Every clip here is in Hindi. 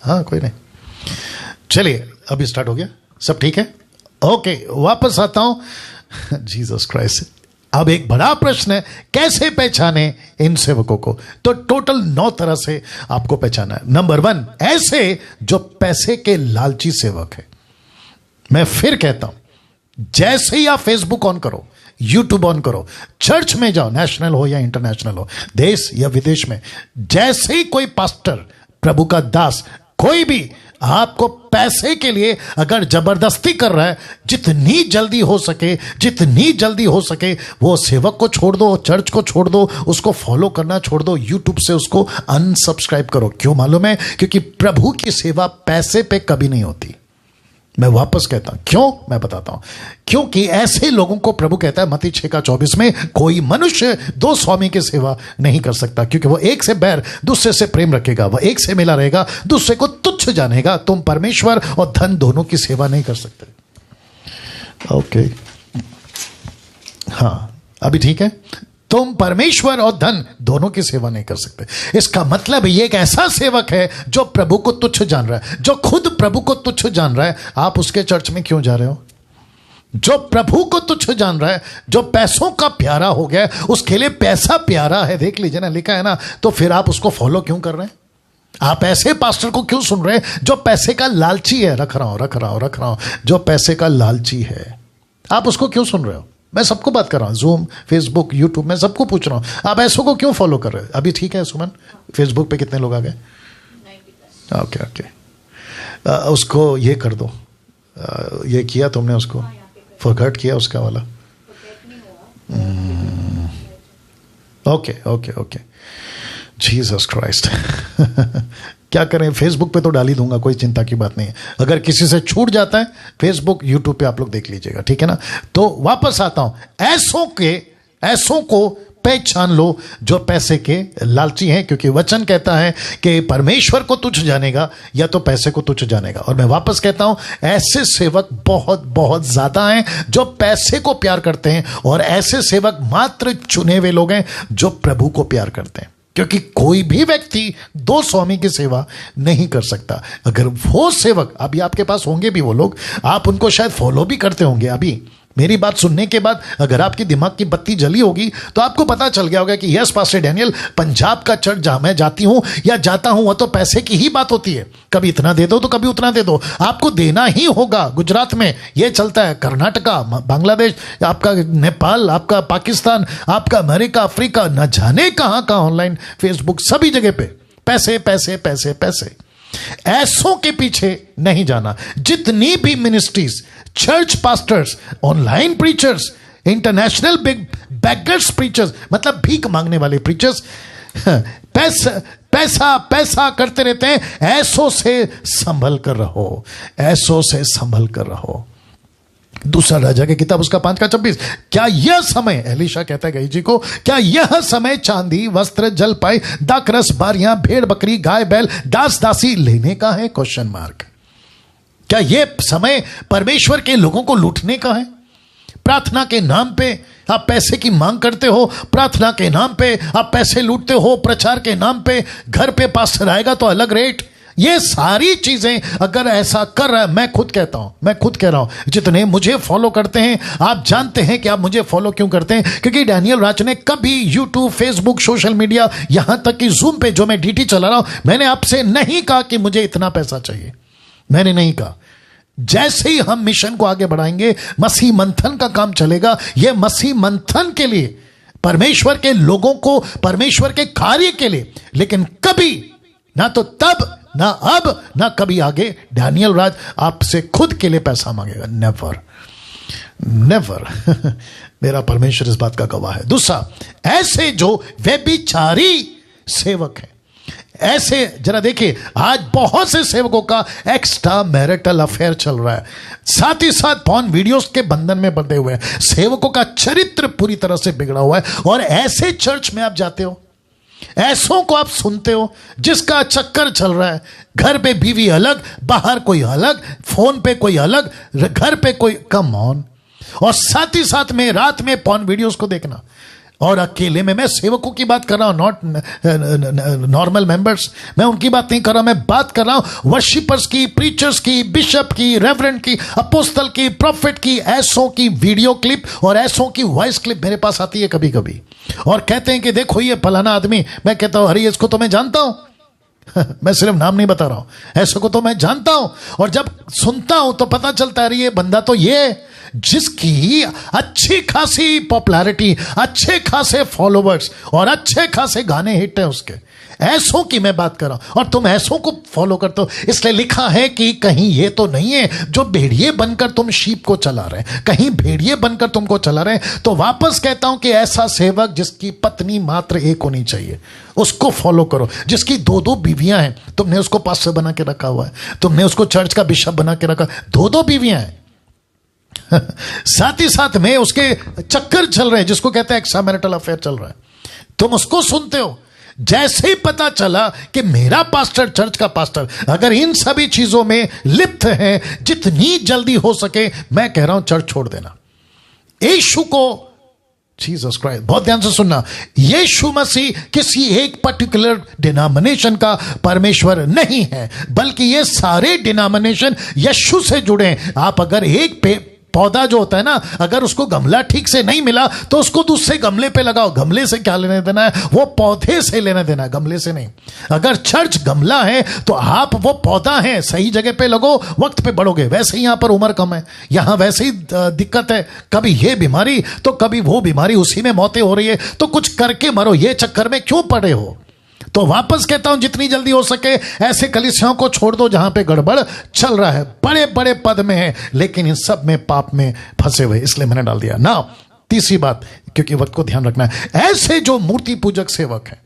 हाँ कोई नहीं, चलिए अभी स्टार्ट हो गया, सब ठीक है, ओके वापस आता हूं। Jesus Christ. अब एक बड़ा प्रश्न है, कैसे पहचाने इन सेवकों को? तो टोटल 9 तरह से आपको पहचाना है। नंबर 1, ऐसे जो पैसे के लालची सेवक है। मैं फिर कहता हूं, जैसे ही आप फेसबुक ऑन करो, यूट्यूब ऑन करो, चर्च में जाओ, नेशनल हो या इंटरनेशनल हो, देश या विदेश में, जैसे ही कोई पास्टर, प्रभु का दास, कोई भी आपको पैसे के लिए अगर जबरदस्ती कर रहा है, जितनी जल्दी हो सके वो सेवक को छोड़ दो, चर्च को छोड़ दो, उसको फॉलो करना छोड़ दो, यूट्यूब से उसको अनसब्सक्राइब करो। क्यों मालूम है? क्योंकि प्रभु की सेवा पैसे पे कभी नहीं होती। मैं वापस कहता हूं क्यों, मैं बताता हूं। क्योंकि ऐसे लोगों को प्रभु कहता है मत्ती 6:24 में, कोई मनुष्य 2 स्वामी की सेवा नहीं कर सकता, क्योंकि वो एक से बैर, दूसरे से प्रेम रखेगा, वह एक से मिला रहेगा, दूसरे को तुच्छ जानेगा। तुम परमेश्वर और धन दोनों की सेवा नहीं कर सकते। ओके, हाँ अभी ठीक है। तुम परमेश्वर और धन दोनों की सेवा नहीं कर सकते। इसका मतलब ये एक ऐसा सेवक है जो प्रभु को तुच्छ जान रहा है, जो खुद प्रभु को तुच्छ जान रहा है। आप उसके चर्च में क्यों जा रहे हो? जो प्रभु को तुच्छ जान रहा है, जो पैसों का प्यारा हो गया, उसके लिए पैसा प्यारा है, देख लीजिए ना, लिखा है ना, तो फिर आप उसको फॉलो क्यों कर रहे हैं? आप ऐसे पास्टर को क्यों सुन रहे हैं जो पैसे का लालची है? रख रहा हूं, जो पैसे का लालची है, आप उसको क्यों सुन रहे हो? मैं सबको बात कर रहा हूँ, जूम, फेसबुक, यूट्यूब में सबको पूछ रहा हूँ, आप ऐसों को क्यों फॉलो कर रहे हो? अभी ठीक है सुमन, फेसबुक पे कितने लोग आ गए? ओके, उसको ये कर दो, ये किया तुमने, उसको फॉरगॉट किया उसका वाला। Okay, Jesus Christ. क्या करें, फेसबुक पे तो डाल ही दूंगा, कोई चिंता की बात नहीं है। अगर किसी से छूट जाता है, फेसबुक, यूट्यूब पे आप लोग देख लीजिएगा, ठीक है ना? तो वापस आता हूं, ऐसों को पहचान लो जो पैसे के लालची हैं, क्योंकि वचन कहता है कि परमेश्वर को तुच्छ जानेगा या तो पैसे को तुच्छ जानेगा। और मैं वापस कहता हूं, ऐसे सेवक बहुत ज्यादा हैं जो पैसे को प्यार करते हैं, और ऐसे सेवक मात्र चुने हुए लोग हैं जो प्रभु को प्यार करते हैं। क्योंकि कोई भी व्यक्ति 2 स्वामी की सेवा नहीं कर सकता। अगर वो सेवक, अभी आपके पास होंगे भी वो लोग, आप उनको शायद फॉलो भी करते होंगे। अभी मेरी बात सुनने के बाद अगर आपकी दिमाग की बत्ती जली होगी तो आपको पता चल गया होगा कि यस पास्टर डैनियल, पंजाब का चर्च जहां मैं जाती हूं या जाता हूं, वह तो पैसे की ही बात होती है। कभी इतना दे दो तो कभी उतना दे दो, आपको देना ही होगा। गुजरात में ये चलता है, कर्नाटका, बांग्लादेश, आपका नेपाल, आपका पाकिस्तान, आपका अमेरिका, अफ्रीका, न जाने कहां ऑनलाइन, फेसबुक, सभी जगह पे पैसे पैसे पैसे पैसे। ऐसों के पीछे नहीं जाना। जितनी भी ministries, church pastors, online preachers, international big beggars preachers, मतलब भीख मांगने वाले प्रीचर्स, पैसा करते रहते हैं। ऐसों से संभल कर रहो। दूसरा राजा की किताब, उसका 5:26, क्या यह समय, एलीशा कहता है गई जी को, क्या यह समय चांदी, वस्त्र, जलपाई, दाखरस, बारियां, भेड़ बकरी, गाय बैल, दास दासी लेने का है? Question mark. क्या यह समय परमेश्वर के लोगों को लूटने का है? प्रार्थना के नाम पे आप पैसे की मांग करते हो, प्रार्थना के नाम पे आप पैसे लूटते हो, प्रचार के नाम पे घर पे पास्टर आएगा तो अलग रेट। ये सारी चीजें अगर ऐसा कर रहा है, मैं खुद कह रहा हूं, जितने मुझे फॉलो करते हैं, आप जानते हैं कि आप मुझे फॉलो क्यों करते हैं, क्योंकि डैनियल राज ने कभी यूट्यूब, फेसबुक, सोशल मीडिया, यहां तक कि जूम पे जो मैं डीटी चला रहा हूं, मैंने आपसे नहीं कहा कि मुझे इतना पैसा चाहिए, मैंने नहीं कहा। जैसे ही हम मिशन को आगे बढ़ाएंगे, मसीह मंथन का काम चलेगा। यह मसीह मंथन के लिए, परमेश्वर के लोगों को, परमेश्वर के कार्य के लिए, लेकिन कभी ना तो तब, ना अब, ना कभी आगे डैनियल राज आपसे खुद के लिए पैसा मांगेगा। नेवर। मेरा परमेश्वर इस बात का गवाह है। दूसरा, ऐसे जो व्यभिचारी सेवक हैं, ऐसे जरा देखिए, आज बहुत से सेवकों का एक्स्ट्रा मैरिटल अफेयर चल रहा है, साथ ही साथ पॉर्न वीडियोस के बंधन में बंधे हुए हैं। सेवकों का चरित्र पूरी तरह से बिगड़ा हुआ है। और ऐसे चर्च में आप जाते हो, ऐसों को आप सुनते हो, जिसका चक्कर चल रहा है, घर पे बीवी अलग, बाहर कोई अलग, फोन पे कोई अलग, घर पे कोई, कम ऑन। और साथ ही साथ में रात में पॉर्न वीडियोस को देखना, और अकेले में, मैं सेवकों की बात कर रहा हूं, नॉट नॉर्मल मेंबर्स, मैं उनकी बात नहीं कर रहा, मैं बात कर रहा हूं वर्शिपर्स की, प्रीचर्स की, बिशप की, रेवरेंड की, अपोस्टल की, प्रॉफिट की। ऐसों की वीडियो क्लिप और ऐसों की वॉइस क्लिप मेरे पास आती है कभी कभी, और कहते हैं कि देखो ये फलाना आदमी। मैं कहता हूं अरे इसको तो मैं जानता हूं मैं सिर्फ नाम नहीं बता रहा हूं, ऐसे को तो मैं जानता हूं। और जब सुनता हूं तो पता चलता है ये बंदा तो ये जिसकी अच्छी खासी पॉपुलैरिटी, अच्छे खासे फॉलोवर्स और अच्छे खासे गाने हिट है उसके, ऐसों की मैं बात कर रहा हूं। और तुम ऐसों को फॉलो करते हो, इसलिए लिखा है कि कहीं ये तो नहीं है जो भेड़िए बनकर तुम शीप को चला रहे हैं, कहीं भेड़िए बनकर तुमको चला रहे हैं। तो वापस कहता हूं कि ऐसा सेवक जिसकी पत्नी मात्र एक होनी चाहिए उसको फॉलो करो। जिसकी 2-2 बीवियां हैं, तुमने उसको पास्टर बना के रखा हुआ है, तुमने उसको चर्च का बिशप बना के रखा, 2-2 बीवियां हैं साथ ही साथ में उसके चक्कर चल रहे हैं, जिसको कहते हैं एक्स्ट्रा मैरिटल अफेयर चल रहा है, तुम उसको सुनते हो। जैसे ही पता चला कि मेरा पास्टर, चर्च का पास्टर अगर इन सभी चीजों में लिप्त है, जितनी जल्दी हो सके मैं कह रहा हूं चर्च छोड़ देना। यीशु को, जीसस क्राइस्ट, बहुत ध्यान से सुनना, यीशु मसीह किसी एक पर्टिकुलर डिनोमिनेशन का परमेश्वर नहीं है, बल्कि ये सारे डिनोमिनेशन यीशु से जुड़े हैं। आप अगर एक पौधा जो होता है ना, अगर उसको गमला ठीक से नहीं मिला तो उसको दूसरे गमले पे लगाओ। गमले से क्या लेना देना है, वो पौधे से लेना देना है, गमले से नहीं। अगर चर्च गमला है तो आप वो पौधा है, सही जगह पे लगो, वक्त पे बढ़ोगे। वैसे ही यहां पर उम्र कम है, यहां वैसे ही दिक्कत है, कभी ये बीमारी तो कभी वो बीमारी, उसी में मौतें हो रही है, तो कुछ करके मरो, ये चक्कर में क्यों पड़े हो। तो वापस कहता हूं जितनी जल्दी हो सके ऐसे कलीसियाओं को छोड़ दो जहां पे गड़बड़ चल रहा है, बड़े बड़े पद में है लेकिन इन सब में पाप में फंसे हुए, इसलिए मैंने डाल दिया ना। तीसरी बात, क्योंकि वक्त को ध्यान रखना है, ऐसे जो मूर्ति पूजक सेवक हैं,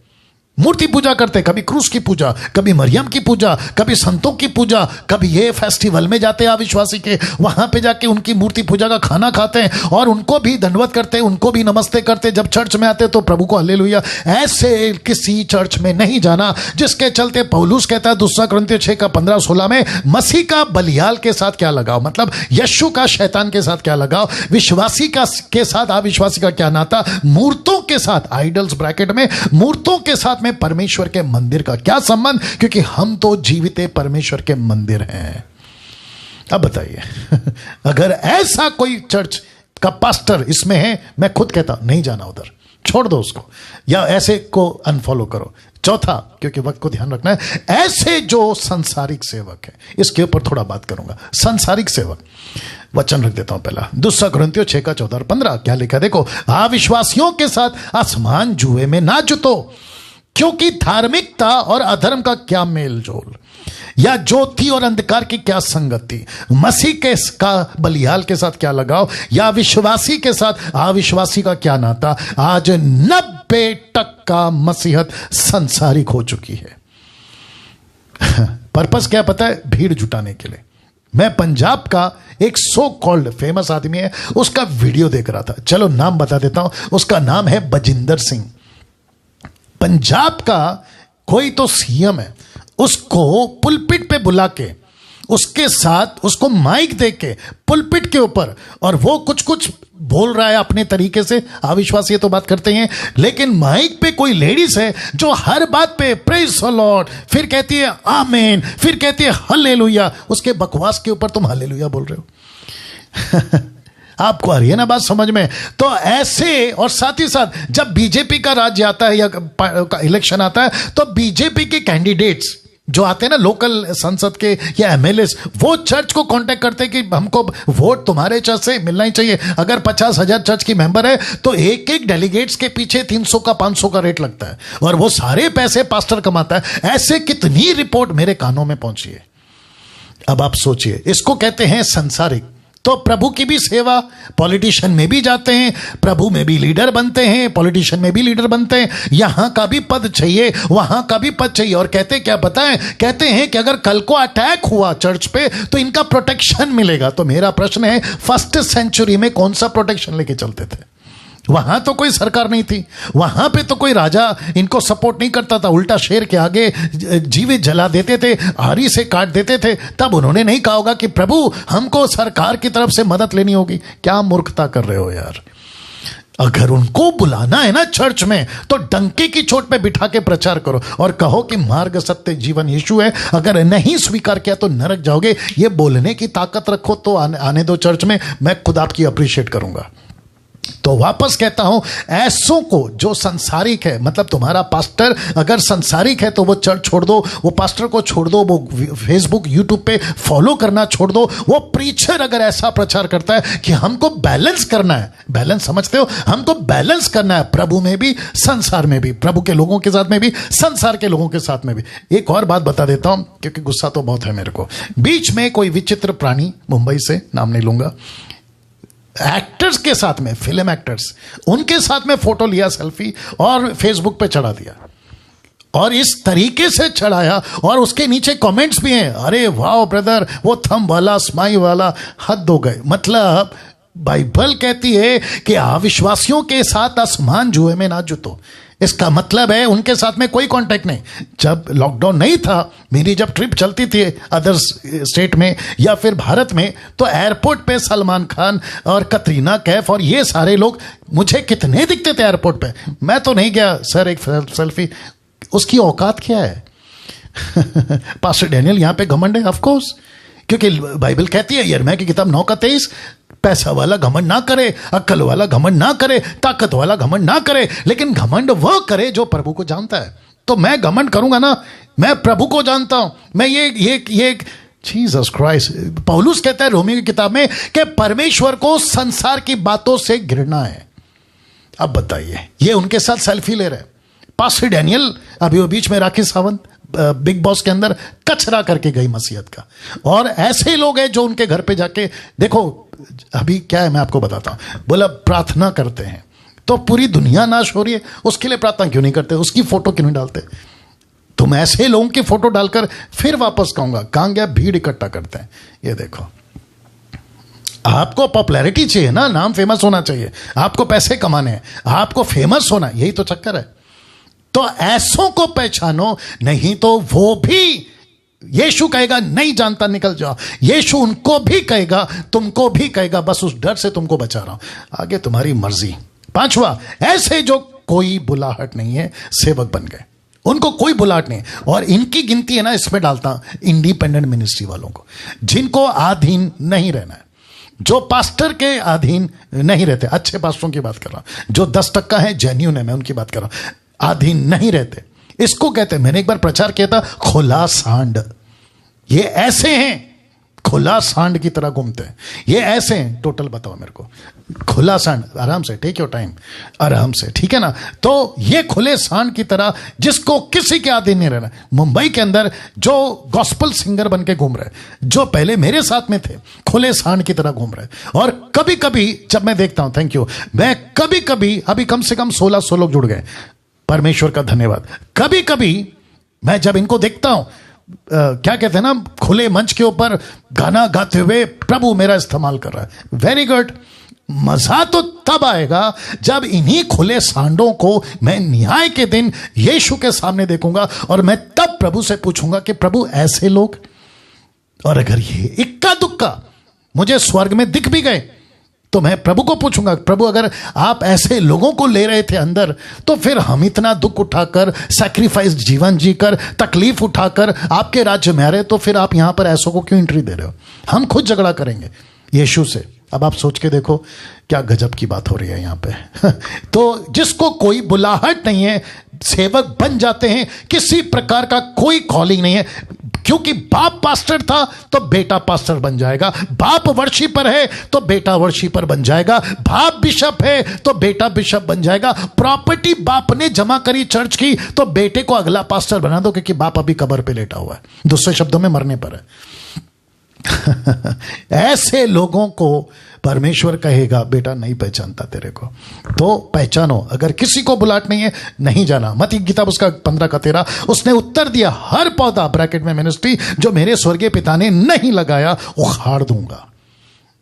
मूर्ति पूजा करते, कभी क्रूस की पूजा, कभी मरियम की पूजा, कभी संतों की पूजा, कभी ये फेस्टिवल में जाते हैं अविश्वासी के, वहां पे जाके उनकी मूर्ति पूजा का खाना खाते हैं और उनको भी दंडवत करते हैं, उनको भी नमस्ते करते हैं। जब चर्च में आते तो प्रभु को हालेलुया। ऐसे किसी चर्च में नहीं जाना, जिसके चलते पौलुस कहता है 2 कुरिन्थियों 6:15-16 में, मसीह का बलियाल के साथ क्या लगाओ, मतलब यीशु का शैतान के साथ क्या लगाओ, विश्वासी का के साथ अविश्वासी का क्या नाता, मूर्तों के साथ, आइडल्स ब्रैकेट में, मूर्तों के साथ परमेश्वर के मंदिर का क्या संबंध, क्योंकि हम तो जीवित परमेश्वर के मंदिर हैं। अब बताइए अगर ऐसा कोई चर्च का पास्टर इसमें है, मैं खुद कहता नहीं जाना उधर, छोड़ दो उसको, या ऐसे को अनफॉलो करो। चौथा, क्योंकि वक्त को ध्यान रखना है, ऐसे जो संसारिक सेवक है, इसके ऊपर थोड़ा बात करूंगा। संसारिक सेवक, वचन रख देता हूं पहला, 2 कुरिन्थियों 6:14-15 क्या लिखा देखो, अविश्वासियों के साथ आसमान जुए में ना जुतो, क्योंकि धार्मिकता और अधर्म का क्या मेल जोल, या ज्योति और अंधकार की क्या संगति, मसीह के का बलिहाल के साथ क्या लगाओ, या विश्वासी के साथ अविश्वासी का क्या नाता। आज 90% मसीहत संसारिक हो चुकी है। पर्पस क्या पता है, भीड़ जुटाने के लिए। मैं पंजाब का एक सो कॉल्ड फेमस आदमी है, उसका वीडियो देख रहा था, चलो नाम बता देता हूं, उसका नाम है बजिंदर सिंह। पंजाब का कोई तो सीएम है, उसको पुलपिट पे बुला के, उसके साथ उसको माइक दे के पुलपिट के ऊपर, और वो कुछ कुछ बोल रहा है अपने तरीके से, अविश्वासी तो बात करते हैं, लेकिन माइक पे कोई लेडीज है जो हर बात पे प्रेज द लॉर्ड, फिर कहती है आमेन, फिर कहती है हालेलुया। उसके बकवास के ऊपर तुम हालेलुया बोल रहे हो आपको आ रही है ना बात समझ में। तो ऐसे, और साथ ही साथ जब बीजेपी का राज्य आता है या इलेक्शन आता है, तो बीजेपी के कैंडिडेट्स जो आते हैं ना लोकल संसद के या एमएलए, वो चर्च को कांटेक्ट करते हैं कि हमको वोट तुम्हारे चर्च से मिलना ही चाहिए। अगर 50,000 चर्च की मेंबर है तो एक एक डेलीगेट्स के पीछे 300 का 500 का रेट लगता है, और वो सारे पैसे पास्टर कमाता है। ऐसे कितनी रिपोर्ट मेरे कानों में पहुंची है। अब आप सोचिए, इसको कहते हैं संसारिक। तो प्रभु की भी सेवा, पॉलिटिशियन में भी जाते हैं, प्रभु में भी लीडर बनते हैं, पॉलिटिशियन में भी लीडर बनते हैं, यहां का भी पद चाहिए, वहां का भी पद चाहिए। और कहते क्या बताएं, कहते हैं कि अगर कल को अटैक हुआ चर्च पे तो इनका प्रोटेक्शन मिलेगा। तो मेरा प्रश्न है, 1st सेंचुरी में कौन सा प्रोटेक्शन लेके चलते थे? वहां तो कोई सरकार नहीं थी, वहां पे तो कोई राजा इनको सपोर्ट नहीं करता था, उल्टा शेर के आगे जीवित जला देते थे, आरी से काट देते थे। तब उन्होंने नहीं कहा होगा कि प्रभु हमको सरकार की तरफ से मदद लेनी होगी। क्या मूर्खता कर रहे हो यार। अगर उनको बुलाना है ना चर्च में, तो डंके की चोट पे बिठा के प्रचार करो और कहो कि मार्ग सत्य जीवन यीशु है। अगर नहीं स्वीकार किया तो नरक जाओगे। ये बोलने की ताकत रखो तो आने दो चर्च में, मैं खुद आपकी अप्रिशिएट करूंगा। तो वापस कहता हूं, ऐसों को जो संसारिक है, मतलब तुम्हारा पास्टर अगर संसारिक है तो वो चर्च छोड़ दो, वो पास्टर को छोड़ दो, वो फेसबुक यूट्यूब पे फॉलो करना छोड़ दो। वो प्रीचर अगर ऐसा प्रचार करता है कि हमको बैलेंस करना है, बैलेंस समझते हो, हमको बैलेंस करना है प्रभु में भी संसार में भी, प्रभु के लोगों के साथ में भी संसार के लोगों के साथ में भी। एक और बात बता देता हूं क्योंकि गुस्सा तो बहुत है मेरे को। बीच में कोई विचित्र प्राणी, मुंबई से, नाम नहीं लूंगा, एक्टर्स के साथ में, फिल्म एक्टर्स, उनके साथ में फोटो लिया सेल्फी और फेसबुक पे चढ़ा दिया। और इस तरीके से चढ़ाया और उसके नीचे कमेंट्स भी हैं, अरे वाह ब्रदर, वो थंब वाला, स्माइल वाला, हद हो गए। मतलब बाइबल कहती है कि अविश्वासियों के साथ आसमान जुए में ना जुतो। इसका मतलब है उनके साथ में कोई कांटेक्ट नहीं। जब लॉकडाउन नहीं था, मेरी जब ट्रिप चलती थी अदर स्टेट में या फिर भारत में, तो एयरपोर्ट पे सलमान खान और कतरीना कैफ और ये सारे लोग मुझे कितने दिखते थे एयरपोर्ट पे। मैं तो नहीं गया सर एक सेल्फी, उसकी औकात क्या है? पास्टर डैनियल यहाँ पे घमंड है, ऑफ कोर्स, क्योंकि बाइबल कहती है यिर्मयाह की किताब 9:23, पैसा वाला घमंड ना करे, अक्ल वाला घमंड ना करे, ताकत वाला घमंड ना करे, लेकिन घमंड वह करे जो प्रभु को जानता है। तो मैं घमंड करूंगा ना, मैं प्रभु को जानता हूं। मैं ये जीसस क्राइस्ट, पौलुस कहता है रोमी की किताब में कि परमेश्वर को संसार की बातों से घृणा है। अब बताइए, ये उनके साथ सेल्फी ले रहे। पास्टर डैनियल अभी वो बीच में राखी सावंत बिग बॉस के अंदर कचरा करके गई मसीहत का, और ऐसे लोग हैं जो उनके घर पे जाके, देखो अभी क्या है मैं आपको बताता हूं, बोला प्रार्थना करते हैं तो पूरी दुनिया नाश हो रही है, उसके लिए प्रार्थना क्यों नहीं करते, उसकी फोटो क्यों नहीं डालते? तुम ऐसे लोगों की फोटो डालकर फिर वापस कहूंगा कहां गया, भीड़ इकट्ठा करते हैं। ये देखो, आपको पॉपुलैरिटी चाहिए ना, नाम फेमस होना चाहिए, आपको पैसे कमाने हैं, आपको फेमस होना, यही तो चक्कर है। तो ऐसों को पहचानो, नहीं तो वो भी, यीशु कहेगा नहीं जानता निकल जाओ, यीशु उनको भी कहेगा, तुमको भी कहेगा, बस उस डर से तुमको बचा रहा हूं, आगे तुम्हारी मर्जी। 5वां, ऐसे जो कोई बुलाहट नहीं है सेवक बन गए, उनको कोई बुलाहट नहीं। और इनकी गिनती है ना, इसमें डालता इंडिपेंडेंट मिनिस्ट्री वालों को, जिनको अधीन नहीं रहना है, जो पास्टर के अधीन नहीं रहते, अच्छे पास्टरों की बात कर रहा हूं, जो 10% है, जेन्युइन है, मैं उनकी बात कर रहा हूं, अधीन नहीं रहते। इसको कहते हैं, मैंने एक बार प्रचार किया था, खुला सांड। ये ऐसे हैं, खुला सांड की तरह घूमते हैं, ये ऐसे हैं। टोटल बताओ मेरे को, खुला सांड, आराम से, टेक योर टाइम, आराम से, ठीक है ना? तो ये खुले सांड की तरह, जिसको किसी के अधीन नहीं रहना। मुंबई के अंदर जो गॉस्पल सिंगर बन के घूम रहे, जो पहले मेरे साथ में थे, खुले सांड की तरह घूम रहे। और कभी कभी जब मैं देखता हूं, थैंक यू, मैं कभी कभी, अभी कम से कम 1600 लोग जुड़ गए, परमेश्वर का धन्यवाद। कभी कभी मैं जब इनको देखता हूं, क्या कहते हैं ना, खुले मंच के ऊपर गाना गाते हुए प्रभु मेरा इस्तेमाल कर रहा है, वेरी गुड। मजा तो तब आएगा जब इन्हीं खुले सांडों को मैं न्याय के दिन यीशु के सामने देखूंगा, और मैं तब प्रभु से पूछूंगा कि प्रभु ऐसे लोग, और अगर ये इक्का दुक्का मुझे स्वर्ग में दिख भी गए तो मैं प्रभु को पूछूंगा, प्रभु अगर आप ऐसे लोगों को ले रहे थे अंदर, तो फिर हम इतना दुख उठाकर, सैक्रिफाइस जीवन जीकर, तकलीफ उठाकर आपके राज्य में आ रहे, तो फिर आप यहां पर ऐसों को क्यों एंट्री दे रहे हो? हम खुद झगड़ा करेंगे यीशु से। अब आप सोच के देखो क्या गजब की बात हो रही है यहां पे। तो जिसको कोई बुलाहट नहीं है, सेवक बन जाते हैं, किसी प्रकार का कोई कॉलिंग नहीं है, क्योंकि बाप पास्टर था तो बेटा पास्टर बन जाएगा, बाप वर्शिपर है तो बेटा वर्शिपर बन जाएगा, बाप बिशप है तो बेटा बिशप बन जाएगा, प्रॉपर्टी बाप ने जमा करी चर्च की तो बेटे को अगला पास्टर बना दो, क्योंकि बाप अभी कब्र पे लेटा हुआ है, दूसरे शब्दों में मरने पर है। ऐसे लोगों को परमेश्वर कहेगा बेटा नहीं पहचानता तेरे को, तो पहचानो। अगर किसी को बुलाहट नहीं है, नहीं जाना। मत्ती की किताब उसका 15:13, उसने उत्तर दिया, हर पौधा, ब्रैकेट में मिनिस्ट्री, जो मेरे स्वर्गीय पिता ने नहीं लगाया उखाड़ दूंगा,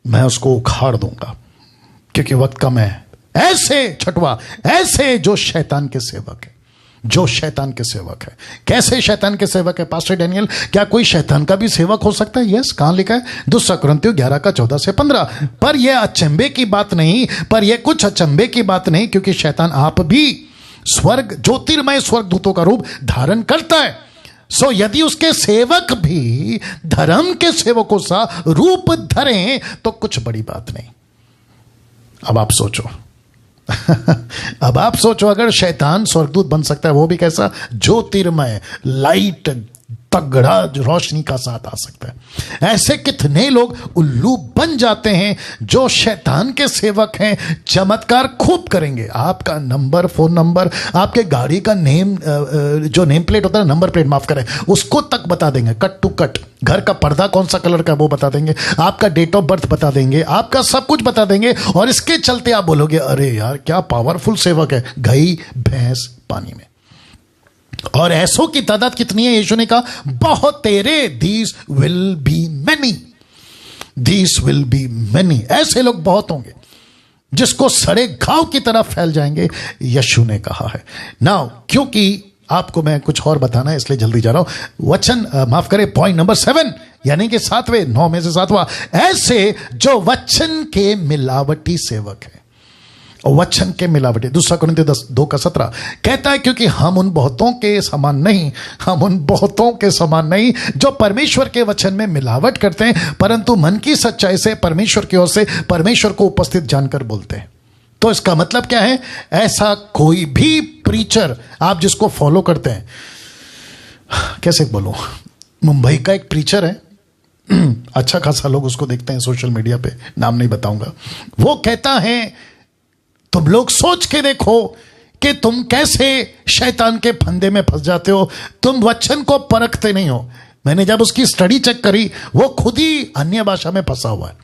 मैं उसको उखाड़ दूंगा, क्योंकि वक्त कम है। ऐसे 6वां, ऐसे जो शैतान के सेवक है, जो शैतान के सेवक है। कैसे शैतान के सेवक है पास्टर डैनियल? क्या कोई शैतान का भी सेवक हो सकता है? यस, कहां लिखा है? 2 कुरिन्थियों 11 का 14 से 15। पर यह अचंभे की बात नहीं, पर यह कुछ अचंभे की बात नहीं, क्योंकि शैतान आप भी ज्योतिर्मय स्वर्गदूतों का रूप धारण करता है। सो यदि उसके सेवक भी धर्म के सेवकों सा रूप धरें तो कुछ बड़ी बात नहीं। अब आप सोचो अब आप सोचो, अगर शैतान स्वर्गदूत बन सकता है, वो भी कैसा? ज्योतिर्मय, लाइट, तगड़ा रोशनी का साथ आ सकता है। ऐसे कितने लोग उल्लू बन जाते हैं जो शैतान के सेवक हैं। चमत्कार खूब करेंगे, आपका नंबर, फोन नंबर, आपके गाड़ी का नेम, जो नेम प्लेट होता है, नंबर प्लेट माफ करें, उसको तक बता देंगे, कट टू कट। घर का पर्दा कौन सा कलर का वो बता देंगे, आपका डेट ऑफ बर्थ बता देंगे, आपका सब कुछ बता देंगे। और इसके चलते आप बोलोगे, अरे यार क्या पावरफुल सेवक है। गई भैंस पानी में। और ऐसों की तादाद कितनी है? यीशु ने कहा, बहुत तेरे, this will be many, this will be many. ऐसे लोग बहुत होंगे जिसको सड़े घाव की तरफ फैल जाएंगे, यीशु ने कहा है। नाउ क्योंकि आपको मैं कुछ और बताना है इसलिए जल्दी जा रहा हूं। वचन माफ करें, पॉइंट नंबर 7, यानी कि 7वें, 9 में से 7वां। ऐसे जो वचन के मिलावटी सेवक है। वचन के मिलावटी, 2 कुरिन्थियों 2 का 17 कहता है, क्योंकि हम उन बहुतों के समान नहीं, हम उन बहुतों के समान नहीं जो परमेश्वर के वचन में मिलावट करते हैं, परंतु मन की सच्चाई से परमेश्वर की ओर से परमेश्वर को उपस्थित जानकर बोलते हैं। तो इसका मतलब क्या है? ऐसा कोई भी प्रीचर आप जिसको फॉलो करते हैं, कैसे बोलूं, मुंबई का एक प्रीचर है, अच्छा खासा लोग उसको देखते हैं सोशल मीडिया पे, नाम नहीं बताऊंगा। वो कहता है, तुम लोग सोच के देखो कि तुम कैसे शैतान के फंदे में फंस जाते हो, तुम वचन को परखते नहीं हो। मैंने जब उसकी स्टडी चेक करी, वो खुद ही अन्य भाषा में फंसा हुआ है।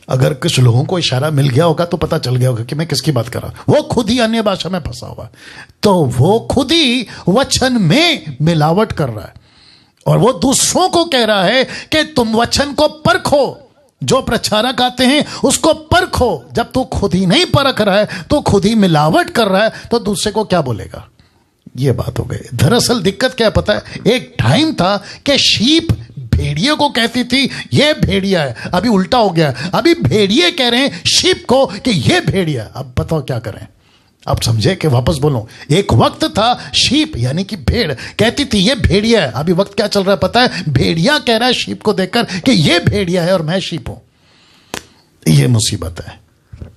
अगर कुछ लोगों को इशारा मिल गया होगा तो पता चल गया होगा कि मैं किसकी बात कर रहा हूं। वो खुद ही अन्य भाषा में फंसा हुआ है, तो वो खुद ही वचन में मिलावट कर रहा है और वो दूसरों को कह रहा है कि तुम वचन को परखो। जो प्रचारक आते हैं उसको परखो। जब तू खुद ही नहीं परख रहा है, तो खुद ही मिलावट कर रहा है, तो दूसरे को क्या बोलेगा? ये बात हो गई। दरअसल दिक्कत क्या पता है? एक टाइम था कि शीप भेड़िए को कहती थी ये भेड़िया है, अभी उल्टा हो गया। अभी भेड़िए कह रहे हैं शीप को कि ये भेड़िया है। अब बताओ क्या करें? अब समझे कि वापस बोलूं, एक वक्त था शीप यानी कि भेड़ कहती थी ये भेड़िया है। अभी वक्त क्या चल रहा है पता है? भेड़िया कह रहा है शीप को देखकर कि ये भेड़िया है और मैं शीप हूं। ये मुसीबत है।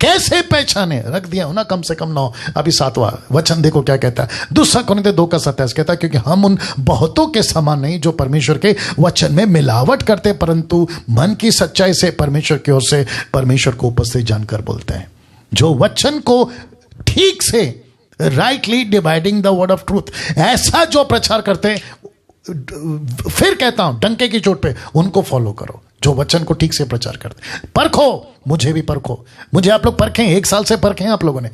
कैसे पहचाने? रख दिया हो ना कम से कम 9। अभी 7वां वचन देखो क्या कहता है। 2 कुरिन्थियों 2 का 27 कहता है, क्योंकि हम उन बहुतों के समान नहीं जो परमेश्वर के वचन में मिलावट करते, परंतु मन की सच्चाई से परमेश्वर की ओर से परमेश्वर को उपस्थित जानकर बोलते हैं। जो वचन को ठीक से, rightly dividing the word of truth, ऐसा जो प्रचार करते हैं, फिर कहता हूं डंके की चोट पे उनको फॉलो करो जो वचन को ठीक से प्रचार करते हैं। परखो, मुझे भी परखो, मुझे आप लोग परखें। 1 साल से परखे हैं आप लोगों ने,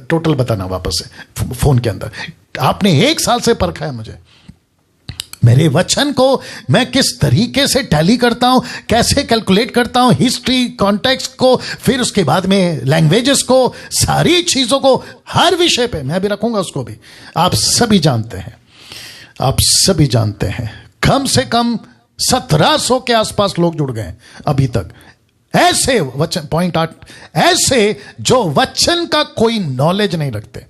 टोटल बताना वापस से फोन के अंदर। आपने 1 साल से परखा है मुझे, मेरे वचन को मैं किस तरीके से टैली करता हूं, कैसे कैलकुलेट करता हूं, हिस्ट्री, कॉन्टेक्स्ट को, फिर उसके बाद में लैंग्वेजेस को, सारी चीजों को, हर विषय पे मैं भी रखूंगा उसको भी। आप सभी जानते हैं, आप सभी जानते हैं, कम से कम 1700 के आसपास लोग जुड़ गए अभी तक। ऐसे वचन, पॉइंट 8, ऐसे जो वचन का कोई नॉलेज नहीं रखते,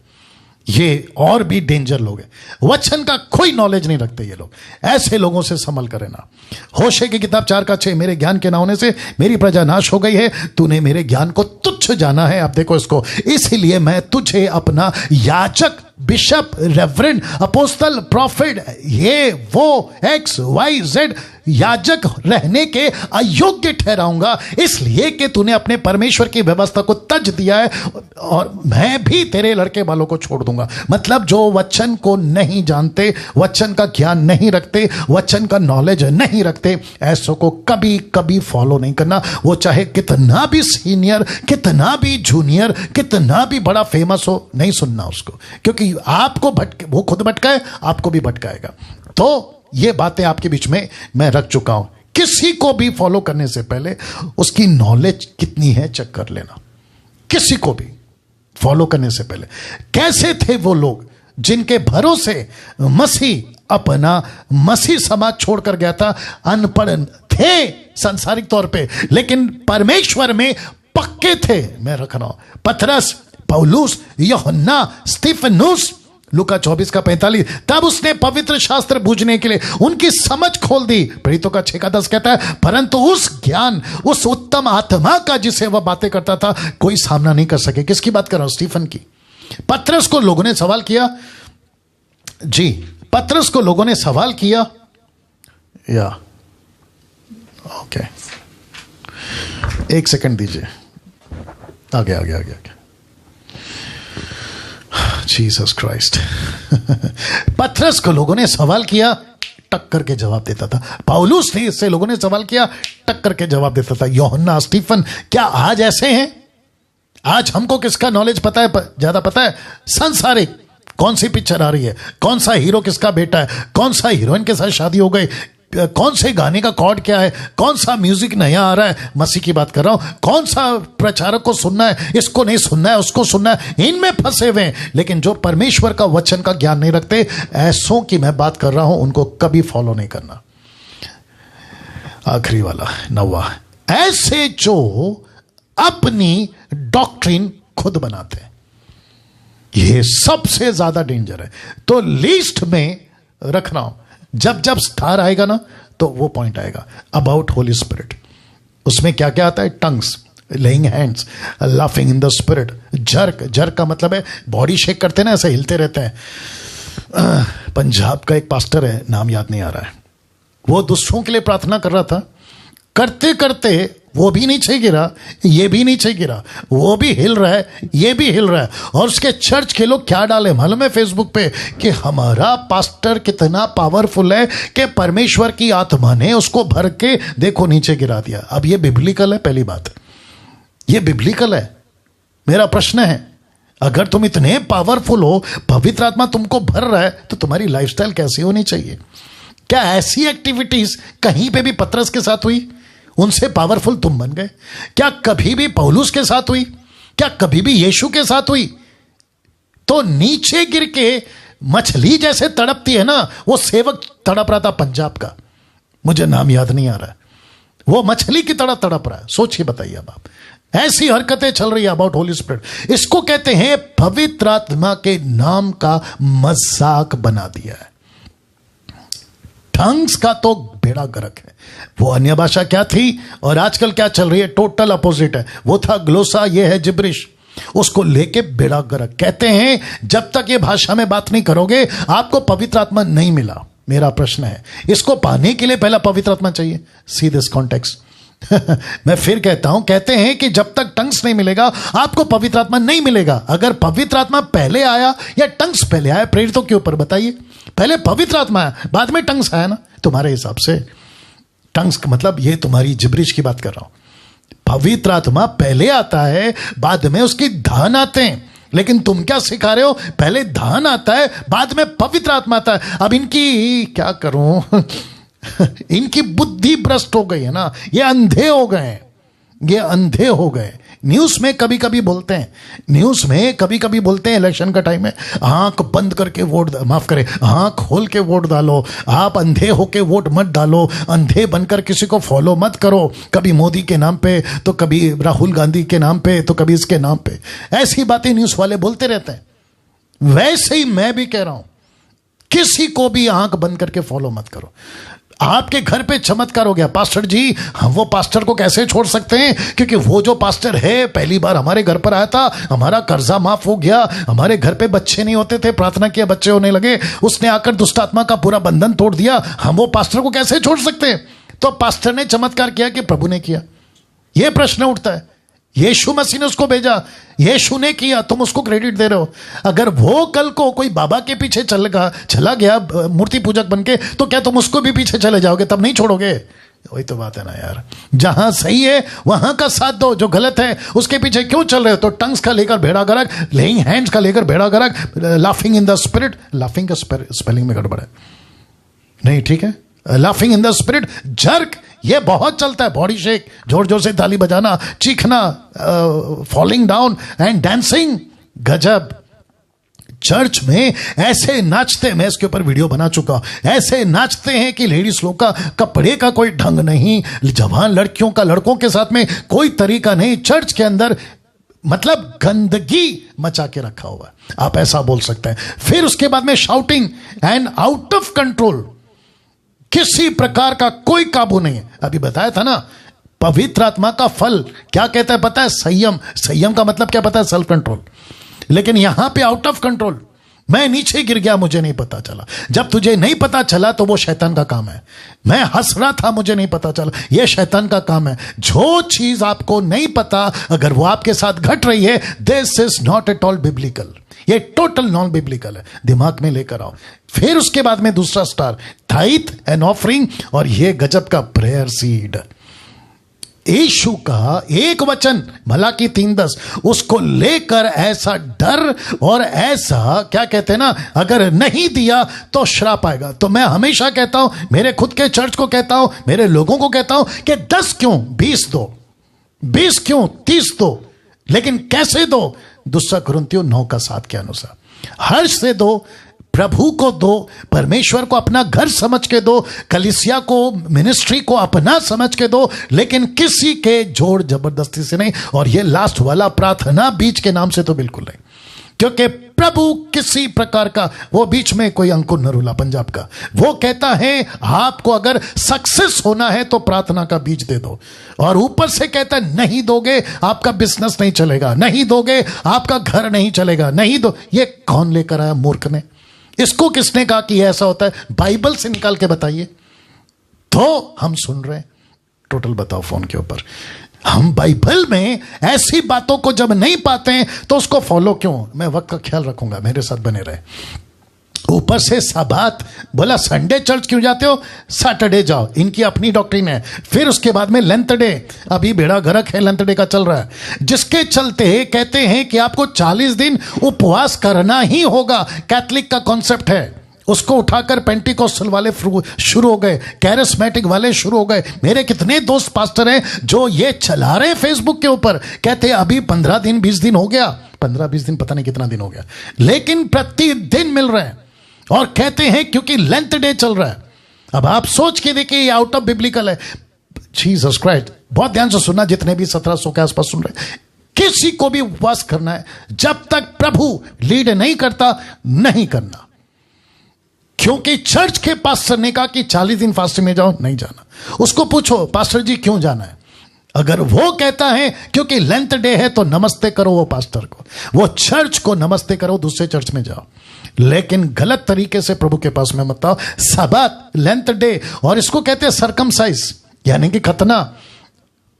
ये और भी डेंजर लोग हैं। वचन का कोई नॉलेज नहीं रखते ये लोग। ऐसे लोगों से संभल कर रहना। होशे की किताब 4 का 6, मेरे ज्ञान के ना होने से मेरी प्रजा नाश हो गई है, तूने मेरे ज्ञान को तुच्छ जाना है। अब देखो इसको, इसीलिए मैं तुझे अपना याजक, बिशप, रेवरेंड, अपोस्तल, प्रॉफिट, ये वो XYZ याजक रहने के अयोग्य ठहराऊंगा, इसलिए कि तूने अपने परमेश्वर की व्यवस्था को तज दिया है, और मैं भी तेरे लड़के वालों को छोड़ दूंगा। मतलब जो वचन को नहीं जानते, वचन का ज्ञान नहीं रखते, वचन का नॉलेज नहीं रखते, ऐसों को कभी कभी फॉलो नहीं करना। वो चाहे कितना भी सीनियर, कितना भी जूनियर, कितना भी बड़ा फेमस हो, नहीं सुनना उसको, क्योंकि आपको वो खुद भटकाए, आपको भी भटकाएगा। तो ये बातें आपके बीच में मैं रख चुका हूं। किसी को भी फॉलो करने से पहले उसकी नॉलेज कितनी है चेक कर लेना। किसी को भी फॉलो करने से पहले। कैसे थे वो लोग जिनके भरोसे मसीह अपना मसीह समाज छोड़कर गया था, अनपढ़ थे सांसारिक तौर पे, लेकिन परमेश्वर में पक्के थे। मैं रख रहा हूं पतरस, पौलुस, यूहन्ना, स्तिफनुस, लूका 24:45। तब उसने पवित्र शास्त्र बूझने के लिए उनकी समझ खोल दी। प्रेरितों का 6:10 कहता है, परंतु उस ज्ञान, उस उत्तम आत्मा का जिसे वह बातें करता था, कोई सामना नहीं कर सके। किसकी बात कर रहा हूं? स्टीफन की। पतरस को लोगों ने सवाल किया, जी पतरस को लोगों ने सवाल किया, या ओके एक सेकंड दीजिए, आगे आगे आगे आगे। Jesus Christ. पतरस को लोगों ने सवाल किया, टक करके जवाब देता था। पौलुस ने इससे लोगों ने सवाल किया, टक करके जवाब देता था। यूहन्ना, स्टीफन, क्या आज ऐसे हैं? आज हमको किसका नॉलेज पता है? ज्यादा पता है सांसारिक। कौन सी पिक्चर आ रही है, कौन सा हीरो किसका बेटा है, कौन सा हीरोइन के साथ शादी हो गई, कौन से गाने का कॉर्ड क्या है, कौन सा म्यूजिक नया आ रहा है, मसीह की बात कर रहा हूं, कौन सा प्रचारक को सुनना है, इसको नहीं सुनना है, उसको सुनना है, इनमें फंसे हुए हैं। लेकिन जो परमेश्वर का वचन का ज्ञान नहीं रखते, ऐसों की मैं बात कर रहा हूं, उनको कभी फॉलो नहीं करना। आखिरी वाला 9वां, ऐसे जो अपनी डॉक्ट्रिन खुद बनाते हैं, ये सबसे ज्यादा डेंजर है। तो लिस्ट में रखना हूं, जब जब स्टार आएगा ना तो वो पॉइंट आएगा अबाउट होली स्पिरिट। उसमें क्या क्या आता है? Tongues, laying hands, laughing in the spirit, jerk. Jerk का मतलब है बॉडी शेक करते ना, ऐसे हिलते रहते हैं। पंजाब का एक पास्टर है, नाम याद नहीं आ रहा है, वो दूसरों के लिए प्रार्थना कर रहा था, करते करते वो भी नीचे गिरा, ये भी नीचे गिरा, वो भी हिल रहा है, ये भी हिल रहा है। और उसके चर्च के लोग क्या डाले मालूम है फेसबुक पे, कि हमारा पास्टर कितना पावरफुल है कि परमेश्वर की आत्मा ने उसको भर के देखो नीचे गिरा दिया। अब ये बिब्लिकल है? पहली बात, ये बिब्लिकल है? मेरा प्रश्न है, अगर तुम इतने पावरफुल हो, पवित्र आत्मा तुमको भर रहा है, तो तुम्हारी लाइफस्टाइल कैसी होनी चाहिए? क्या ऐसी एक्टिविटीज कहीं पे भी पतरस के साथ हुई? उनसे पावरफुल तुम बन गए? क्या कभी भी पौलुस के साथ हुई? क्या कभी भी यीशु के साथ हुई? तो नीचे गिर के मछली जैसे तड़पती है ना, वो सेवक तड़प रहा था पंजाब का, मुझे नाम याद नहीं आ रहा है, वो मछली की तरह तड़प रहा है। सोचिए, बताइए अब आप, ऐसी हरकतें चल रही है अबाउट होली स्पिरिट। इसको कहते हैं पवित्र आत्मा के नाम का मजाक बना दिया है। टंग्स का तो बेड़ा गर्क है। वो अन्य भाषा क्या थी और आजकल क्या चल रही है? टोटल अपोजिट है। वो था ग्लोसा, ये है जिब्रिश। उसको लेके बेड़ा गर्क। कहते हैं जब तक ये भाषा में बात नहीं करोगे, आपको पवित्र आत्मा नहीं मिला। मेरा प्रश्न है, इसको पाने के लिए पहला पवित्र आत्मा चाहिए। See this context. मैं फिर कहता हूं, कहते हैं कि जब तक टंग्स नहीं मिलेगा, आपको पवित्र आत्मा नहीं मिलेगा। अगर पवित्र आत्मा पहले आया या टंग्स पहले आया, प्रेरितों के ऊपर बताइए। पहले पवित्र आत्मा आया, बाद में टंग्स आया ना? तुम्हारे हिसाब से टंग्स का मतलब, ये तुम्हारी जिब्रिश की बात कर रहा हूं। पवित्र आत्मा पहले आता है, बाद में उसकी धान आते हैं। लेकिन तुम क्या सिखा रहे हो? पहले धान आता है, बाद में पवित्र आत्मा आता है। अब इनकी क्या करूं इनकी बुद्धि भ्रष्ट हो गई है ना, ये अंधे हो गए, ये अंधे हो गए। न्यूज में कभी कभी बोलते हैं, न्यूज में कभी कभी बोलते हैं इलेक्शन का टाइम है, आंख बंद करके वोट, माफ करें, आंख खोल के वोट डालो, आप अंधे होके वोट मत डालो, अंधे बनकर किसी को फॉलो मत करो, कभी मोदी के नाम पे, तो कभी राहुल गांधी के नाम पे, तो कभी इसके नाम पे। ऐसी बातें न्यूज वाले बोलते रहते हैं। वैसे ही मैं भी कह रहा हूं, किसी को भी आंख बंद करके फॉलो मत करो। आपके घर पे चमत्कार हो गया, पास्टर जी हम वो पास्टर को कैसे छोड़ सकते हैं, क्योंकि वो जो पास्टर है पहली बार हमारे घर पर आया था, हमारा कर्जा माफ हो गया, हमारे घर पे बच्चे नहीं होते थे, प्रार्थना किया बच्चे होने लगे, उसने आकर दुष्ट आत्मा का पूरा बंधन तोड़ दिया, हम वो पास्टर को कैसे छोड़ सकते हैं? तो पास्टर ने चमत्कार किया कि प्रभु ने किया? यह प्रश्न उठता है। यीशु मसीह ने उसको भेजा, यीशु ने किया, तुम उसको क्रेडिट दे रहे हो। अगर वो कल को कोई बाबा के पीछे चला गया मूर्ति पूजक बनके, तो क्या तुम उसको भी पीछे चले जाओगे? तब नहीं छोड़ोगे? वही तो बात है ना यार, जहां सही है वहां का साथ दो, जो गलत है उसके पीछे क्यों चल रहे हो? तो टंग्स का लेकर भेड़ा गरक, लेइंग हैंड्स का लेकर भेड़ा गरक, laughing in the spirit, laughing का स्पेलिंग में गड़बड़ है, नहीं ठीक है, laughing in the spirit, jerk, ये बहुत चलता है, बॉडी शेक, जोर जोर से ताली बजाना, चीखना, फॉलिंग डाउन एंड डांसिंग, गजब। चर्च में ऐसे नाचते, मैं इसके ऊपर वीडियो बना चुका हूं, ऐसे नाचते हैं कि लेडीज लोग का कपड़े का कोई ढंग नहीं, जवान लड़कियों का लड़कों के साथ में कोई तरीका नहीं, चर्च के अंदर मतलब गंदगी मचा के रखा हुआ है, आप ऐसा बोल सकते हैं। फिर उसके बाद में shouting and out of control, किसी प्रकार का कोई काबू नहीं है। अभी बताया था ना, पवित्र आत्मा का फल क्या कहता है पता है? संयम। संयम का मतलब क्या पता है? Self control. लेकिन यहां पे आउट ऑफ कंट्रोल, मैं नीचे गिर गया, मुझे नहीं पता चला। जब तुझे नहीं पता चला तो वो शैतान का काम है। मैं हंस रहा था, मुझे नहीं पता चला, ये शैतान का काम है। जो चीज आपको नहीं पता अगर वो आपके साथ घट रही है, this is not at all biblical, ये टोटल नॉन बिब्लिकल है। दिमाग में लेकर आओ। फिर उसके बाद में दूसरा स्टार, टाइथ एंड ऑफरिंग, और ये गजब का प्रेयर सीड। यीशु का एक वचन मलाकी 3:10, उसको लेकर ऐसा डर और ऐसा क्या कहते हैं ना, अगर नहीं दिया तो श्राप आएगा। तो मैं हमेशा कहता हूं, मेरे खुद के चर्च को कहता हूं, मेरे लोगों को कहता हूं कि 10 क्यों 20 दो, 20 क्यों 30 दो, लेकिन कैसे दो? 2 कुरिन्थियों 9:7 के अनुसार हर्ष से दो, प्रभु को दो, परमेश्वर को अपना घर समझ के दो, कलीसिया को, मिनिस्ट्री को अपना समझ के दो, लेकिन किसी के जोर जबरदस्ती से नहीं। और ये लास्ट वाला, प्रार्थना बीज के नाम से तो बिल्कुल नहीं, क्योंकि प्रभु किसी प्रकार का, वो बीच में कोई अंकुर नरूला पंजाब का, वो कहता है आपको अगर सक्सेस होना है तो प्रार्थना का बीज दे दो, और ऊपर से कहता है नहीं दोगे आपका बिजनेस नहीं चलेगा, नहीं दोगे आपका घर नहीं चलेगा, नहीं दो। ये कौन लेकर आया मूर्ख ने? इसको किसने कहा कि ऐसा होता है? बाइबल से निकाल के बताइए। तो हम सुन रहे हैं, टोटल बताओ फोन के ऊपर। हम बाइबल में ऐसी बातों को जब नहीं पाते हैं तो उसको फॉलो क्यों? मैं वक्त का ख्याल रखूंगा, मेरे साथ बने रहे। ऊपर से सबात बोला, संडे चर्च क्यों जाते हो? सैटरडे जाओ, इनकी अपनी डॉक्ट्रिन है। फिर उसके बाद में लेंथ डे, अभी बेड़ा गर्क है, लेंथ डे का चल रहा है, जिसके चलते कहते हैं कि आपको 40 दिन उपवास करना ही होगा। कैथलिक का कॉन्सेप्ट है, उसको उठाकर पेंटिकोस्टल वाले शुरू हो गए, कैरिस्मेटिक वाले शुरू हो गए। मेरे कितने दोस्त पास्टर हैं जो ये चला रहे फेसबुक के ऊपर, कहते हैं अभी 15 दिन 20 दिन हो गया, 15-20 दिन पता नहीं कितना दिन हो गया, लेकिन प्रतिदिन मिल रहे हैं और कहते हैं क्योंकि लेंथ डे चल रहा है। अब आप सोच के देखिए, ये आउट ऑफ बिब्लिकल है। जीसस क्राइस्ट, बहुत ध्यान से सुनना, जितने भी 1700 के आसपास सुन रहे, किसी को भी उपवास करना है, जब तक प्रभु लीड नहीं करता नहीं करना। क्योंकि चर्च के पास्टर ने कहा कि 40 दिन फास्टिंग में जाओ, नहीं जाना। उसको पूछो पास्टर जी क्यों जाना है? अगर वो कहता है क्योंकि लेंथ डे है तो नमस्ते करो वो पास्टर को, वो चर्च को नमस्ते करो, दूसरे चर्च में जाओ, लेकिन गलत तरीके से प्रभु के पास में मत आओ। सब्बात, लेंथ डे, और इसको कहते हैं सरकमसाइज, यानी कि खतना।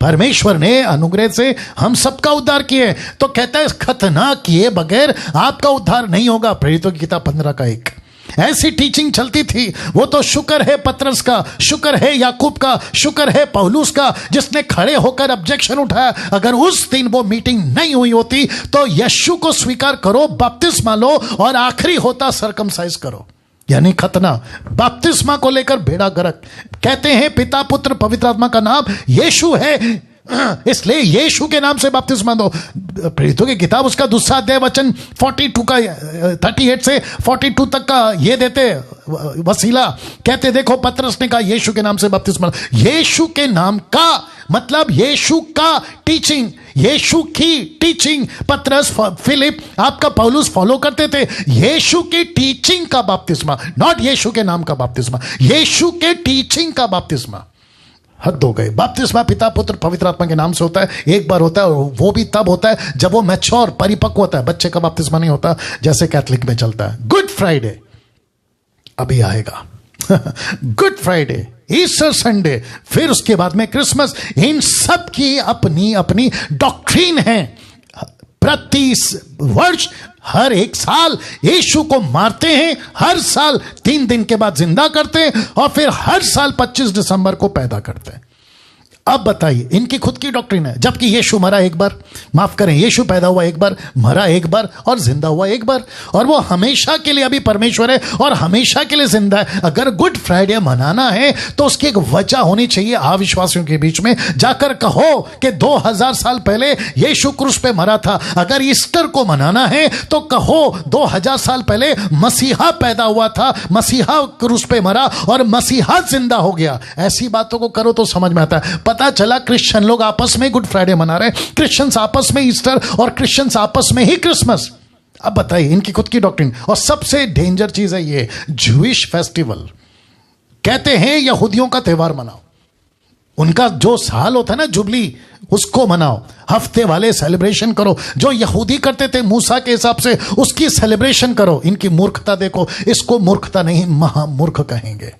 परमेश्वर ने अनुग्रह से हम सबका उद्धार किए, तो कहता है खतना किए बगैर आपका उद्धार नहीं होगा। प्रेरितों की किताब 15:1। ऐसी टीचिंग चलती थी। वो तो शुक्र है पतरस का, शुक्र है याकूब का, शुक्र है पौलुस का, जिसने खड़े होकर ऑब्जेक्शन उठाया। अगर उस दिन वो मीटिंग नहीं हुई होती तो यीशु को स्वीकार करो, बपतिस्मा लो, और आखिरी होता सरकमसाइज करो, यानी खतना। बपतिस्मा को लेकर बेड़ा गर्क। कहते हैं पिता पुत्र पवित्र आत्मा का नाम यीशु है, इसलिए यीशु के नाम से बपतिस्मा दो। प्रेरितों की किताब उसका 2 अध्याय वचन 42 का 38 से 42 तक का ये देते वसीला। कहते देखो पतरस ने कहा यीशु के नाम से बपतिस्मा। यीशु के नाम का मतलब यीशु का टीचिंग, यीशु की टीचिंग। पतरस, फिलिप, आपका पौलुस फॉलो करते थे यीशु की टीचिंग का बपतिस्मा, नॉट यीशु के नाम का बपतिस्मा, यीशु के टीचिंग का बपतिस्मा। हद हो गए। बपतिस्मा पिता पुत्र पवित्र आत्मा के नाम से होता है, एक बार होता है, वो भी तब होता है जब वो मैच्योर परिपक्व होता है। बच्चे का बपतिस्मा नहीं होता जैसे कैथलिक में चलता है। गुड फ्राइडे अभी आएगा गुड फ्राइडे, ईस्टर संडे, फिर उसके बाद में क्रिसमस, इन सब की अपनी अपनी डॉक्ट्रिन है। प्रति वर्ष हर एक साल यीशु को मारते हैं, हर साल 3 दिन के बाद जिंदा करते हैं, और फिर हर साल 25 दिसंबर को पैदा करते हैं। अब बताइए, इनकी खुद की डॉक्ट्रिन है, जबकि यीशु मरा एक बार, माफ करें, यीशु पैदा हुआ एक बार, मरा एक बार और जिंदा हुआ एक बार, और वो हमेशा के लिए अभी परमेश्वर है और हमेशा के लिए जिंदा है। अगर गुड फ्राइडे मनाना है तो उसकी एक वजह होनी चाहिए। अविश्वासियों के बीच में जाकर कहो कि 2000 साल पहले यीशु क्रूस पे मरा था। अगर ईस्टर को मनाना है तो कहो 2000 साल पहले मसीहा पैदा हुआ था, मसीहा क्रूस पे मरा और मसीहा जिंदा हो गया। ऐसी बातों को करो तो समझ में आता है। पता चला क्रिश्चियन लोग आपस में गुड फ्राइडे मना रहे, क्रिश्चियंस आपस में ईस्टर और क्रिश्चियंस आपस में ही क्रिसमस। अब बताइए, इनकी खुद की डॉक्ट्रिन। और सबसे डेंजर चीज है ये जूइश फेस्टिवल। कहते हैं यहूदियों का त्योहार मनाओ, उनका जो साल होता है ना जुबली, उसको मनाओ, हफ्ते वाले सेलिब्रेशन करो जो यहूदी करते थे मूसा के हिसाब से, उसकी सेलिब्रेशन करो। इनकी मूर्खता देखो, इसको मूर्खता नहीं महामूर्ख कहेंगे,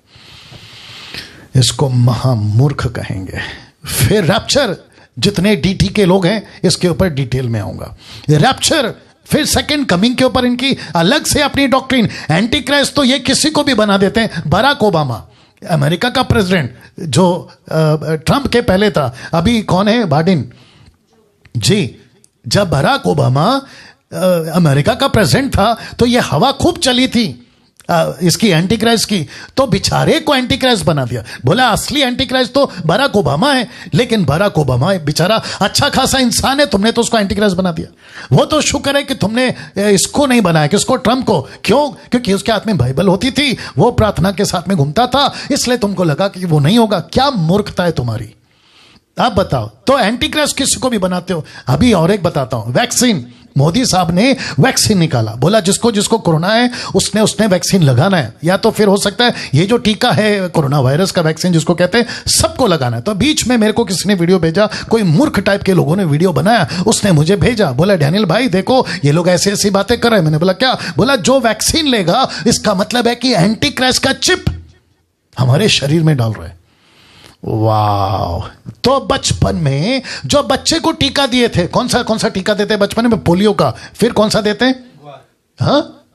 इसको महामूर्ख कहेंगे। फिर रैप्चर, जितने डीटी के लोग हैं इसके ऊपर डिटेल में आऊंगा। रैप्चर, फिर सेकंड कमिंग के ऊपर इनकी अलग से अपनी डॉक्ट्रिन। एंटी क्राइस्ट तो ये किसी को भी बना देते हैं। बराक ओबामा अमेरिका का प्रेसिडेंट, जो ट्रंप के पहले था, अभी कौन है, बाइडेन जी। जब बराक ओबामा अमेरिका का प्रेसिडेंट था तो ये हवा खूब चली थी इसकी एंटी क्राइस्ट की, तो बेचारे को एंटी क्राइस्ट बना दिया। बोला असली एंटी क्राइस्ट तो बराक ओबामा है, लेकिन बराक ओबामा बेचारा अच्छा खासा इंसान है, तुमने तो उसको एंटी क्राइस्ट बना दिया। वो तो शुक्र है कि तुमने इसको नहीं बनाया, किसको, ट्रंप को। क्यों? क्योंकि उसके हाथ में बाइबल होती थी, वो प्रार्थना के साथ में घूमता था, इसलिए तुमको लगा कि वो नहीं होगा। क्या मूर्खता है तुम्हारी। आप बताओ, तो एंटी क्राइस्ट किसी को भी बनाते हो। अभी और एक बताता हूं, वैक्सीन। मोदी साहब ने वैक्सीन निकाला, बोला जिसको जिसको कोरोना है उसने वैक्सीन लगाना है, या तो फिर हो सकता है ये जो टीका है कोरोना वायरस का वैक्सीन जिसको कहते हैं, सबको लगाना है। तो बीच में मेरे को किसी ने वीडियो भेजा, कोई मूर्ख टाइप के लोगों ने वीडियो बनाया, उसने मुझे भेजा, बोला डैनियल भाई देखो ये लोग ऐसी ऐसी बातें कर रहे हैं। मैंने बोला क्या? बोला जो वैक्सीन लेगा इसका मतलब है कि एंटी क्राइस्ट का चिप हमारे शरीर में डाल रहे हैं। वाह। तो बचपन में जो बच्चे को टीका दिए थे, कौन सा टीका देते हैं बचपन में? पोलियो का। फिर कौन सा देते हैं? हाँ,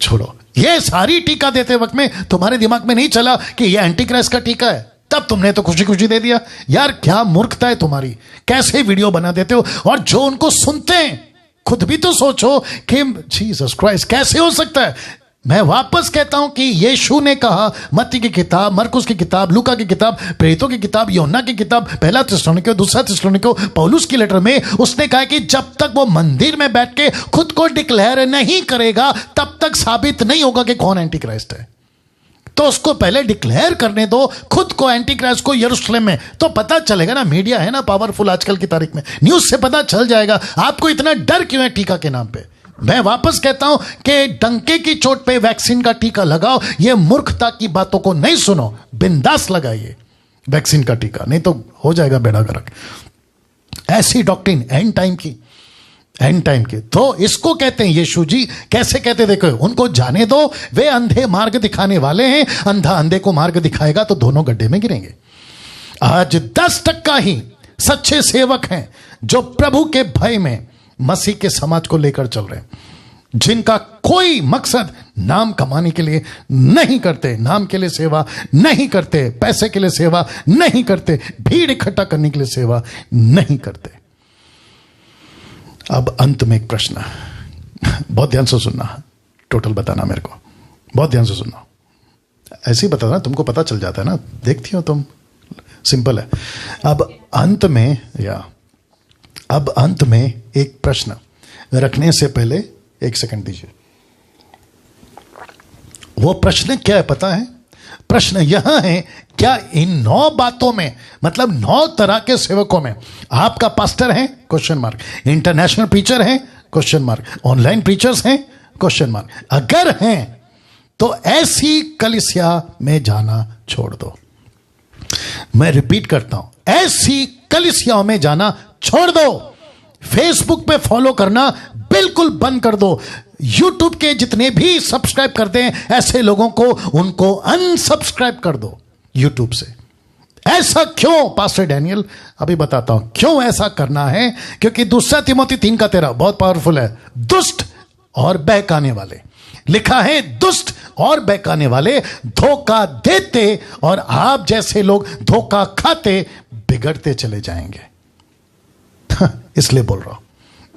छोड़ो, ये सारी टीका देते वक्त में तुम्हारे दिमाग में नहीं चला कि ये एंटी क्राइस्ट का टीका है, तब तुमने तो खुशी खुशी दे दिया। यार क्या मूर्खता है तुम्हारी, कैसे वीडियो बना देते हो। और जो उनको सुनते हैं खुद भी तो सोचो कि जीसस क्राइस्ट कैसे हो सकता है। मैं वापस कहता हूं कि यीशु ने कहा, मत्ती की किताब, मरकुस की किताब, लूका की किताब, प्रेरितों की किताब, यूहन्ना की किताब, पहला थिस्सलुनीकियों, दूसरा थिस्सलुनीकियों, पौलुस की लेटर में उसने कहा कि जब तक वो मंदिर में बैठ के खुद को डिक्लेयर नहीं करेगा तब तक साबित नहीं होगा कि कौन एंटी क्राइस्ट है। तो उसको पहले डिक्लेयर करने दो खुद को, एंटी क्राइस्ट को, यरूशलेम में, तो पता चलेगा ना। मीडिया है ना पावरफुल आजकल की तारीख में, न्यूज से पता चल जाएगा। आपको इतना डर क्यों है टीका के नाम पे? मैं वापस कहता हूं कि डंके की चोट पे वैक्सीन का टीका लगाओ। ये मूर्खता की बातों को नहीं सुनो, बिंदास लगाइए वैक्सीन का टीका, नहीं तो हो जाएगा बेड़ा गर्क। ऐसी डॉक्ट्रिन एंड टाइम की। तो इसको कहते हैं यीशु जी कैसे कहते, देखो उनको जाने दो, वे अंधे मार्ग दिखाने वाले हैं, अंधा अंधे को मार्ग दिखाएगा तो दोनों गड्ढे में गिरेंगे। आज 10% ही सच्चे सेवक हैं जो प्रभु के भय में मसीह के समाज को लेकर चल रहे हैं, जिनका कोई मकसद नाम कमाने के लिए नहीं करते, नाम के लिए सेवा नहीं करते, पैसे के लिए सेवा नहीं करते, भीड़ इकट्ठा करने के लिए सेवा नहीं करते। अब अंत में एक प्रश्न, बहुत ध्यान से सुनना, टोटल बताना मेरे को, बहुत ध्यान से सुनना। ऐसे ही बताना, तुमको पता चल जाता है ना, देखती हो तुम, सिंपल है। अब अंत में एक प्रश्न रखने से पहले एक सेकंड दीजिए। वो प्रश्न क्या है पता है? प्रश्न यहां है, क्या इन 9 बातों में, मतलब 9 तरह के सेवकों में, आपका पास्टर है? Question mark. इंटरनेशनल प्रीचर है? Question mark. ऑनलाइन प्रीचर्स हैं? Question mark. अगर हैं तो ऐसी कलीसिया में जाना छोड़ दो। मैं रिपीट करता हूं, ऐसी कलीसियाओं में जाना छोड़ दो। फेसबुक पे फॉलो करना बिल्कुल बंद कर दो। यूट्यूब के जितने भी सब्सक्राइब करते हैं ऐसे लोगों को, उनको अनसब्सक्राइब कर दो यूट्यूब से। ऐसा क्यों पास्टर डैनियल? अभी बताता हूं क्यों ऐसा करना है। क्योंकि 2 तिमोथी 3:13 बहुत पावरफुल है। दुष्ट और बहकाने वाले, लिखा है दुष्ट और बहकाने वाले धोखा देते और आप जैसे लोग धोखा खाते बिगड़ते चले जाएंगे। इसलिए बोल रहा हूं,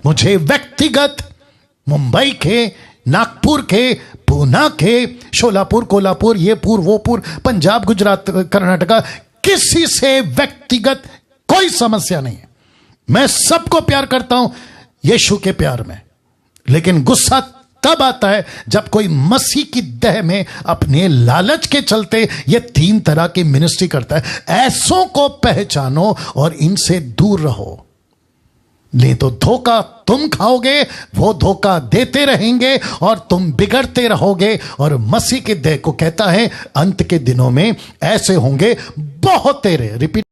मुझे व्यक्तिगत मुंबई के, नागपुर के, पूना के, शोलापुर, कोल्हापुर, ये पुर वो पुर, पंजाब, गुजरात, कर्नाटका, किसी से व्यक्तिगत कोई समस्या नहीं है। मैं सबको प्यार करता हूं यीशु के प्यार में, लेकिन गुस्सा तब आता है जब कोई मसीह की देह में अपने लालच के चलते ये 3 तरह की मिनिस्ट्री करता है। ऐसों को पहचानो और इनसे दूर रहो, नहीं तो धोखा तुम खाओगे, वो धोखा देते रहेंगे और तुम बिगड़ते रहोगे। और मसीह के देह को कहता है अंत के दिनों में ऐसे होंगे बहुत तेरे। रिपीट